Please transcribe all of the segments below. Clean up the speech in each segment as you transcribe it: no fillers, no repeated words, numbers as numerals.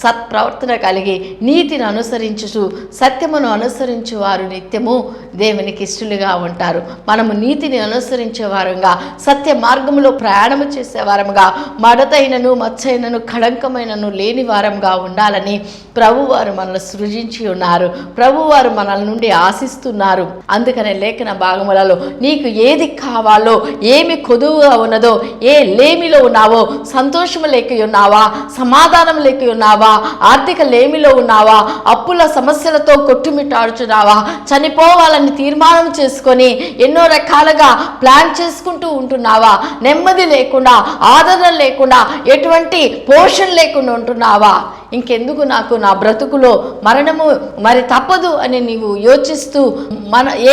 సత్ప్రవర్తన కలిగి నీతిని అనుసరించుచు సత్యమును అనుసరించు వారు నిత్యము దేవునికి ఇష్టలుగా ఉంటారు. మనము నీతిని అనుసరించే వారంగా, సత్య మార్గంలో ప్రయాణము చేసే వారముగా, మడతైనను మచ్చైనను కళంకమైనను లేని వారంగా ఉండాలని ప్రభువారు మనల్ని సృజించి ఉన్నారు. ప్రభువారు మనల నుండి ఆశిస్తున్నారు. అందుకనే లేఖన భాగములలో నీకు ఏది కావాలో, ఏమి కొదువుగా ఉన్నదో, ఏ లేమిలో ఉన్నావో, సంతోషము లేక ఉన్నావా, సమాధానం లేక ఉన్నావా, ఆర్థిక లేమిలో ఉన్నావా, అప్పుల సమస్యలతో కొట్టుమిట్టాడుచున్నావా, చనిపోవాలని తీర్మానం చేసుకొని ఎన్నో రకాలుగా ప్లాన్ చేసుకుంటూ ఉంటున్నావా, నెమ్మది లేకుండా, ఆదరణ లేకుండా, ఎటువంటి పోషణ లేకుండా ఉంటున్నావా, ఇంకెందుకు నాకు నా బ్రతుకులో మరణము మరి తప్పదు అని నీవు యోచిస్తూ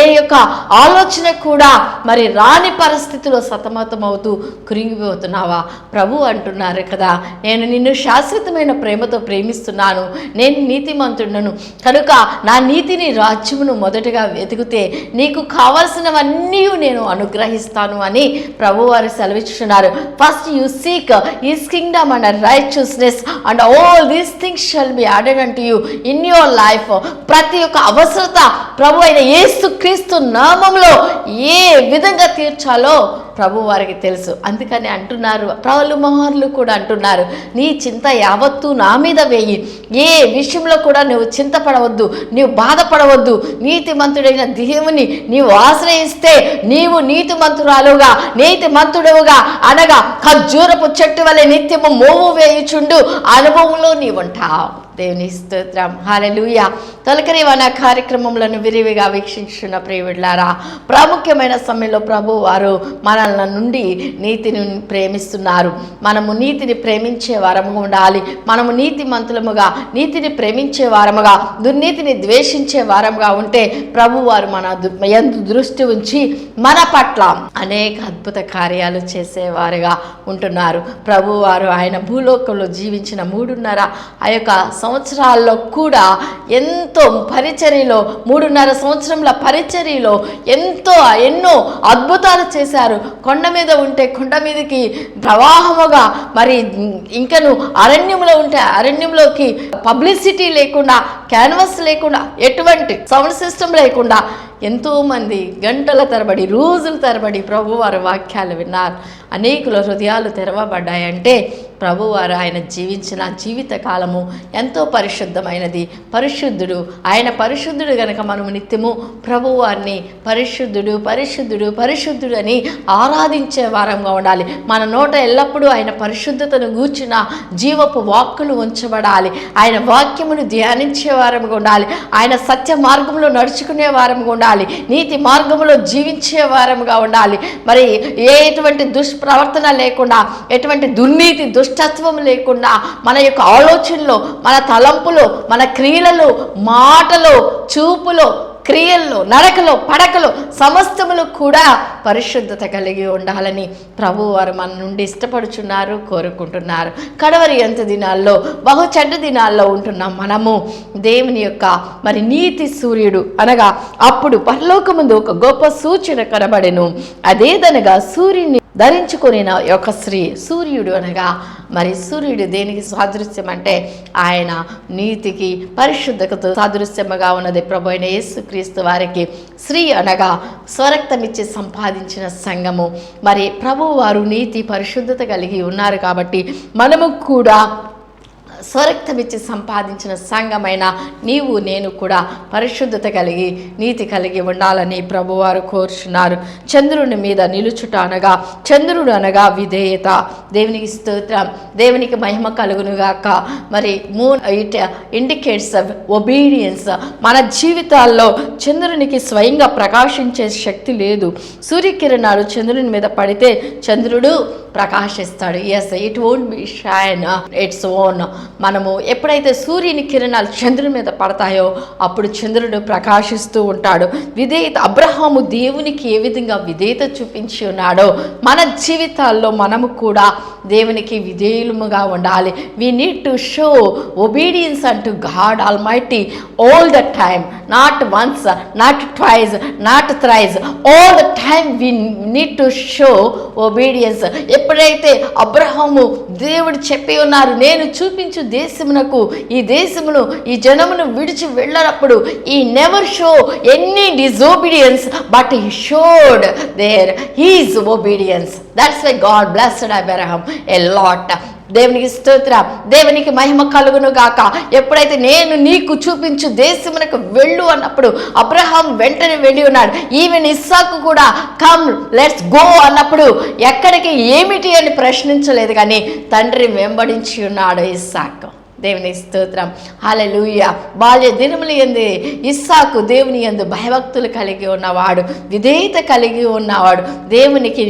ఏ యొక్క ఆలోచన కూడా మరి రాని పరిస్థితిలో సతమతమవుతూ కృంగిపోతున్నావా? ప్రభు అంటున్నారు కదా, నేను నిన్ను శాశ్వతమైన ప్రేమతో ప్రేమిస్తున్నాను, నేను నీతిమంతుడను కనుక నా నీతిని రాజ్యమును మొదటగా వెతికితే నీకు కావలసినవన్నీ నేను అనుగ్రహిస్తాను అని ప్రభువారు సెలవిస్తున్నారు. First you seek his kingdom and righteousness and all these things shall be added unto you in your life. ప్రతి ఒక్క అవసరత ప్రభు అయిన యేసుక్రీస్తు నామములో ఏ విధంగా తీర్చాలో ప్రభు వారికి తెలుసు. అందుకని అంటున్నారు, ప్రభులు మహర్లు కూడా అంటున్నారు, నీ చింత యావత్తు నా మీద వేయి, ఏ విషయంలో కూడా నువ్వు చింతపడవద్దు, నీవు బాధపడవద్దు. నీతిమంతుడైన దేవుని నీవు ఆశ్రయిస్తే నీవు నీతిమంతురాలుగా, నీతిమంతుడుగా అనగా ఖర్జూరపు చెట్టు వలె నిత్యము మోవు వేయుచుండు అనుభవంలో నీవుంటావు. దేవుని స్తోత్రం, హల్లెలూయా. తొలకరి వన కార్యక్రమములను విరివిగా వీక్షించున్న ప్రియవిడ్లారా, ప్రాముఖ్యమైన సమయంలో ప్రభు వారు మనల నుండి నీతిని ప్రేమిస్తున్నారు. మనము నీతిని ప్రేమించే వారముగా ఉండాలి. మనము నీతిమంతులముగా, నీతిని ప్రేమించే వారముగా, దుర్నీతిని ద్వేషించే వారముగా ఉంటే ప్రభు వారు మన యందు దృష్టి ఉంచి మన పట్ల అనేక అద్భుత కార్యాలు చేసేవారుగా ఉంటున్నారు. ప్రభు వారు ఆయన భూలోకంలో జీవించిన 3.5 ఆ యొక్క సంవత్సరాల్లో కూడా ఎంతో పరిచర్యలో, 3.5 సంవత్సరంల పరిచర్యలో ఎన్నో అద్భుతాలు చేశారు. కొండ మీద ఉంటే కొండ మీదకి ప్రవాహముగా, మరి ఇంకను అరణ్యంలో ఉంటే అరణ్యంలోకి పబ్లిసిటీ లేకుండా, క్యాన్వాస్ లేకుండా, ఎటువంటి సౌండ్ సిస్టమ్ లేకుండా ఎంతోమంది గంటల తరబడి, రోజుల తరబడి ప్రభువారు వాక్యాలు విన్నారు. అనేకుల హృదయాలు తెరవబడ్డాయంటే ప్రభువారు ఆయన జీవించిన జీవిత కాలము ఎంతో పరిశుద్ధమైనది. పరిశుద్ధుడు, ఆయన పరిశుద్ధుడు గనక మనము నిత్యము ప్రభువారిని పరిశుద్ధుడు పరిశుద్ధుడు పరిశుద్ధుడు అని ఆరాధించే వారంగా ఉండాలి. మన నోట ఎల్లప్పుడూ ఆయన పరిశుద్ధతను గూర్చిన జీవపు వాక్కులు ఉంచబడాలి. ఆయన వాక్యమును ధ్యానించే వారంగా ఉండాలి. ఆయన సత్య మార్గంలో నడుచుకునే వారంగా ఉండాలి. నీతి మార్గంలో జీవించే వారంగా ఉండాలి. మరి ఎటువంటి దుష్ప్రవర్తన లేకుండా, ఎటువంటి దుర్నీతి దుష్టత్వం లేకుండా, మన యొక్క ఆలోచనలో, మన తలంపులో, మన క్రియలలో, మాటలో, చూపులో, క్రియల్లో, నడకలో, పడకలో సమస్తములు కూడా పరిశుద్ధత కలిగి ఉండాలని ప్రభువారు మన నుండి ఇష్టపడుచున్నారు, కోరుకుంటున్నారు. కడవరి అంత దినాల్లో, బహు చెడ్డ దినాల్లో ఉంటున్నాం మనము. దేవుని యొక్క మరి నీతి సూర్యుడు అనగా అప్పుడు పరలోకముందు ఒక గొప్ప సూచన కనబడెను. అదేదనగా సూర్యుని ధరించుకుని ఒక స్త్రీ. సూర్యుడు అనగా మరి సూర్యుడు దేనికి సాదృశ్యం అంటే ఆయన నీతికి, పరిశుద్ధతకు సాదృశ్యముగా ఉన్నది. ప్రభు అయిన యేసుక్రీస్తు వారికి స్త్రీ అనగా స్వరక్తమిచ్చి సంపాదించిన సంఘము. మరి ప్రభు వారు నీతి, పరిశుద్ధత కలిగి ఉన్నారు కాబట్టి మనము కూడా స్వరక్తమిచ్చి సంపాదించిన సంఘమైన నీవు నేను కూడా పరిశుద్ధత కలిగి, నీతి కలిగి ఉండాలని ప్రభువారు కోరుచున్నారు. చంద్రుని మీద నిలుచుట అనగా, చంద్రుడు అనగా విధేయత. దేవునికి స్తోత్రం, దేవునికి మహిమ కలుగునుగాక. మరి మూన్ ఇట్ ఇండికేట్స్ ఒబీడియన్స్. మన జీవితాల్లో చంద్రునికి స్వయంగా ప్రకాశించే శక్తి లేదు. సూర్యకిరణాలు చంద్రుని మీద పడితే చంద్రుడు ప్రకాశిస్తాడు. Yes, it won't be shine its own. మనము ఎప్పుడైతే సూర్యుని కిరణాలు చంద్రుని మీద పడతాయో అప్పుడు చంద్రుడు ప్రకాశిస్తూ ఉంటాడు. విధేయత, అబ్రహాము దేవునికి ఏ విధంగా విధేయత చూపించి ఉన్నాడో మన జీవితాల్లో మనము కూడా దేవునికి విధేయులుగా ఉండాలి. We need to show obedience unto God almighty all the time, not once, not twice, not thrice, all the time we need to show obedience. ఎప్పుడైతే అబ్రహాము దేవుడు చెప్పి ఉన్నారు, నేను చూపించు దేశమునకు ఈ దేశమును ఈ జనమును విడిచి వెళ్ళినప్పుడు he never show any disobedience but he showed their his obedience. That's why God blessed Abraham a lot. దేవునికి స్తోత్రం, దేవునికి మహిమ కలుగును గాక. ఎప్పుడైతే నేను నీకు చూపించు దేశమునకు వెళ్ళు అన్నప్పుడు అబ్రహాం వెంటనే వెళ్ళి ఉన్నాడు. ఈవెన్ ఇస్సాకు కూడా కమ్ లెట్స్ గో అన్నప్పుడు ఎక్కడికి ఏమిటి అని ప్రశ్నించలేదు, కానీ తండ్రి వెంబడించి ఉన్నాడు ఇస్సాకు. దేవుని స్తోత్రం, హల్లెలూయా. బాల్య దినములు యందు ఇస్సాకు దేవుని యందు భయభక్తులు కలిగి ఉన్నవాడు, విధేయత కలిగి ఉన్నవాడు, దేవునికి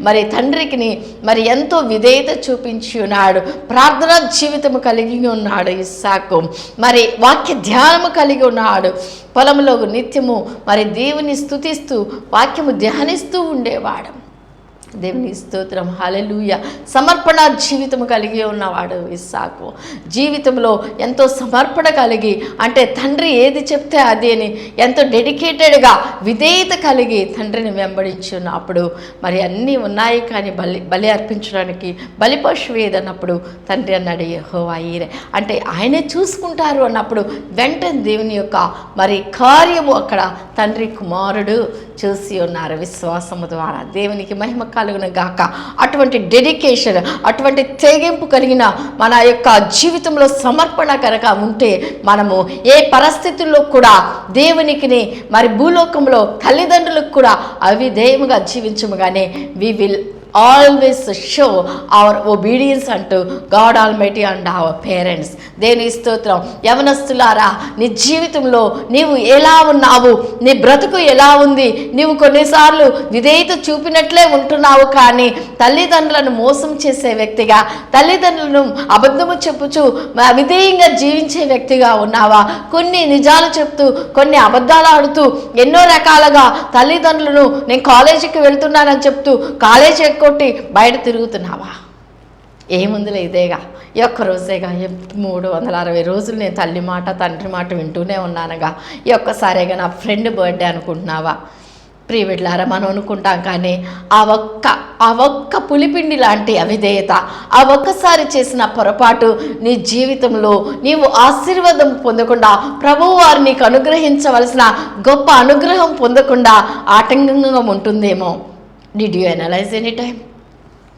మరి తండ్రికి మరి ఎంతో విధేయత చూపించి ఉన్నాడు. ప్రార్థనా జీవితము కలిగి ఉన్నాడు ఇస్సాకు. మరి వాక్య ధ్యానము కలిగి ఉన్నాడు. పొలంలో నిత్యము మరి దేవుని స్తుతిస్తూ వాక్యము ధ్యానిస్తూ ఉండేవాడు. దేవుని స్తోత్రం, హల్లెలూయా. సమర్పణ జీవితం కలిగి ఉన్నవాడు ఇస్సాకు. జీవితంలో ఎంతో సమర్పణ కలిగి, అంటే తండ్రి ఏది చెప్తే అది అని ఎంతో డెడికేటెడ్గా విధేయత కలిగి తండ్రిని వెంబడించి ఉన్నప్పుడు మరి అన్నీ ఉన్నాయి, కానీ బలి అర్పించడానికి బలి పశువు ఏదన్నప్పుడు తండ్రి అన్నాడు యెహోవా ఈరే, అంటే ఆయనే చూసుకుంటారు అన్నప్పుడు వెంటనే దేవుని యొక్క మరి కార్యము అక్కడ తండ్రి కుమారుడు చూసి ఉన్నారు విశ్వాసము ద్వారా. దేవునికి మహిమ కలుగును గాక. అటువంటి డెడికేషన్, అటువంటి తెగింపు కలిగిన మన యొక్క జీవితంలో సమర్పణ కనుక ఉంటే మనము ఏ పరిస్థితుల్లో కూడా దేవునికి మరి భూలోకంలో తల్లిదండ్రులకు కూడా అవిధేయముగా జీవించము, కానీ we will always show our obedience unto God Almighty and our parents. దేవుని స్తోత్రం. యవనస్తులారా, నీ జీవితంలో నీవు ఎలా ఉన్నావు, నీ బ్రతుకు ఎలా ఉంది? నీవు కొన్నిసార్లు విధేయత చూపినట్లే ఉంటున్నావు, కానీ తల్లిదండ్రులను మోసం చేసే వ్యక్తిగా, తల్లిదండ్రులను అబద్ధము చెప్పుచు విధేయంగా జీవించే వ్యక్తిగా ఉన్నావా? కొన్ని నిజాలు చెప్తూ కొన్ని అబద్ధాలు ఆడుతూ ఎన్నో రకాలుగా తల్లిదండ్రులను నేను కాలేజీకి వెళ్తున్నానని చెప్తూ కాలేజీ కొట్టి బయట తిరుగుతున్నావా? ఏముందిలే, ఇదేగా ఈ ఒక్క రోజేగా 360 రోజులు నేను తల్లి మాట తండ్రి మాట వింటూనే ఉన్నానుగా, ఈ ఒక్కసారిగా నా ఫ్రెండ్ బర్త్డే అనుకుంటున్నావా? ప్రియబిడ్డలారా, మనం అనుకుంటాం, కానీ ఆ ఒక్క పులిపిండి లాంటి అవిధేయత, ఆ ఒక్కసారి చేసిన పొరపాటు నీ జీవితంలో నీవు ఆశీర్వాదం పొందకుండా, ప్రభువు వారు నీకు అనుగ్రహించవలసిన గొప్ప అనుగ్రహం పొందకుండా ఆటంకంగా ఉంటుందేమో. Did you analyse any time?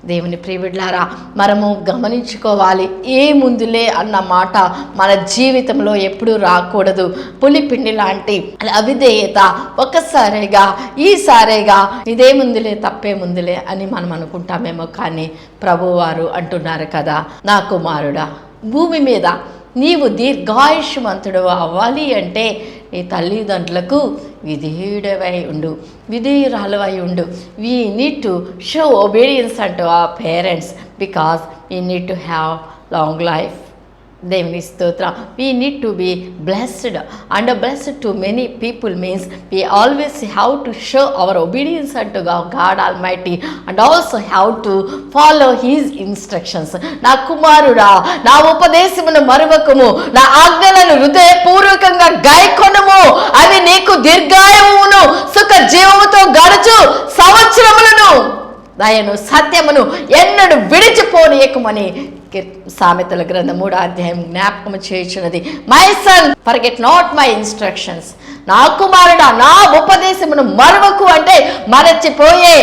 దేవుని ప్రియబిడ్డలారా, మనము గమనించుకోవాలి. ఏ ముందులే అన్న మాట మన జీవితంలో ఎప్పుడూ రాకూడదు. పులిపిండి లాంటి అవిధేయత ఒక్కసారిగా ఈసారిగా ఇదే ముందులే తప్పే ముందులే అని మనం అనుకుంటామేమో, కానీ ప్రభువారు అంటున్నారు కదా, నా కుమారుడా, భూమి మీద నీవు దీర్ఘాయుష్మంతుడు అవ్వాలి అంటే నీ తల్లిదండ్రులకు విధేయుడవై ఉండు, విధేయురాలవై ఉండు. We need to show obedience unto our parents because we need to have long life. దేవుని స్తోత్రం. We need to be blessed and blessed to many people means we always have to show our obedience unto God almighty and also have to follow his instructions. నా కుమారుడా, నా ఉపదేశమును మరువకము, నా ఆజ్ఞలను హృదయపూర్వకంగా గాయకొనము, అవి నీకు దీర్ఘాయువును సుఖ జీవముతో గడుచు సంవత్సరములను దయను సత్యమును ఎన్నడూ విడిచిపోనీయకమని సామెతల గ్రంథం 3వ అధ్యాయం జ్ఞాపకం చేయుచున్నది. My son forget not my instructions. నా కుమారుడా, నా ఉపదేశమును మరువకు అంటే మరచిపోయే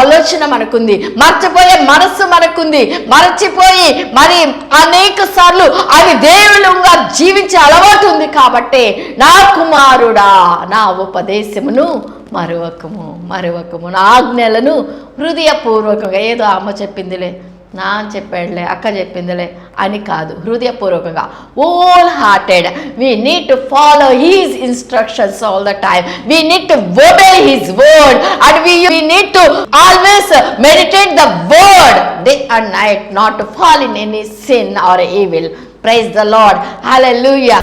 ఆలోచన మనకుంది, మర్చిపోయే మనస్సు మనకుంది, మరచిపోయి మరి అనేక సార్లు అవి దేవుళ్ళుగా జీవించే అలవాటు ఉంది. కాబట్టి నా కుమారుడా, నా ఉపదేశమును మరువకము, నా ఆజ్ఞలను హృదయపూర్వకంగా, ఏదో అమ్మ చెప్పిందిలే, నా చెప్పాడులే, అక్క చెప్పిందిలే అని కాదు, హృదయపూర్వకంగా whole hearted we need to follow his instructions all the time. We need to obey his word and we need to always meditate the word day and night, not to fall in any sin or evil. Praise the Lord. Hallelujah.